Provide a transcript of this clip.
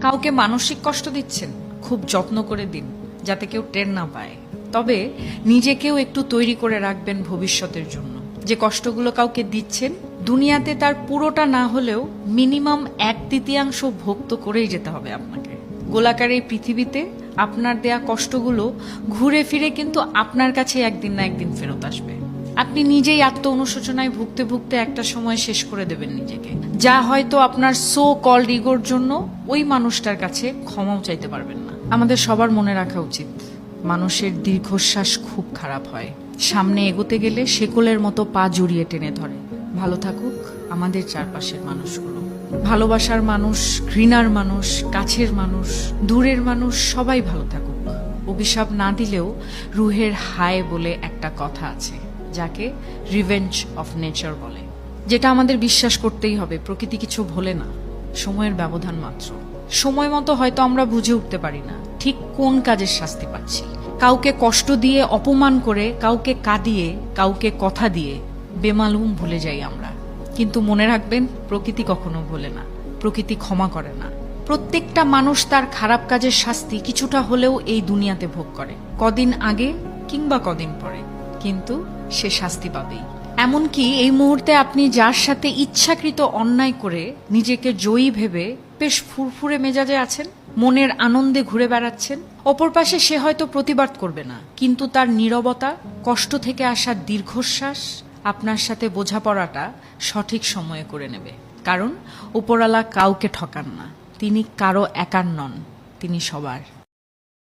কাউকে মানসিক কষ্ট দিচ্ছেন, খুব যত্ন করে দিন যাতে কেউ টের না পায়। তবে নিজেকেও একটু তৈরি করে রাখবেন ভবিষ্যতের জন্য। যে কষ্টগুলো কাউকে দিচ্ছেন, দুনিয়াতে তার পুরোটা না হলেও মিনিমাম 1/3 ভোগ তো করেই যেতে হবে আপনাকে। গোলাকার এই পৃথিবীতে আপনার দেয়া কষ্টগুলো ঘুরে ফিরে কিন্তু আপনার কাছে একদিন না একদিন ফেরত আসবে। আপনি নিজেই আত্ম অনুশোচনায় ভুগতে ভুগতে একটা সময় শেষ করে দেবেন নিজেকে, যা হয়তো আপনার সো কল্ড ইগোর জন্য ওই মানুষটার কাছে ক্ষমাও চাইতে পারবেন না। আমাদের সবার মনে রাখা উচিত, মানুষের দীর্ঘশ্বাস খুব খারাপ হয়। সামনে এগোতে গেলে শেকলের মতো পা জড়িয়ে টেনে ধরে। ভালো থাকুক আমাদের চারপাশের মানুষগুলো। ভালোবাসার মানুষ, ঘৃণার মানুষ, কাছের মানুষ, দূরের মানুষ সবাই ভালো থাকুক। অভিশাপ না দিলেও রুহের হায় বলে একটা কথা আছে, যাকে রিভেঞ্জ অফ নেচার বলে, যেটা আমাদের বিশ্বাস করতেই হবে। প্রকৃতি কিছু ভোলে না, সময়ের ব্যবধান মাত্র। সময় মতো হয়তো আমরা বুঝে উঠতে পারি না ঠিক কোন কাজের শাস্তি পাচ্ছি। কাউকে কষ্ট দিয়ে, অপমান করে, কাউকে কাঁদিয়ে, কাউকে কথা দিয়ে বেমালুম ভুলে যাই আমরা। কিন্তু মনে রাখবেন, প্রকৃতি কখনো ভোলে না, প্রকৃতি ক্ষমা করে না। প্রত্যেকটা মানুষ তার খারাপ কাজের শাস্তি কিছুটা হলেও এই দুনিয়াতে ভোগ করে, কদিন আগে কিংবা কদিন পরে, কিন্তু সে শাস্তি পাবেই। এমনকি এই মুহূর্তে আপনি যার সাথে ইচ্ছাকৃত অন্যায় করে নিজেকে জয়ী ভেবে বেশ ফুরফুরে মেজাজে আছেন, মনের আনন্দে ঘুরে বেড়াচ্ছেন, অপর পাশে সে হয়তো প্রতিবাদ করবে না, কিন্তু তার নীরবতা, কষ্ট থেকে আসা দীর্ঘশ্বাস আপনার সাথে বোঝাপড়াটা সঠিক সময়ে করে নেবে। কারণ উপরওয়ালা কাউকে ঠকান না, তিনি কারো একার নন, তিনি সবার।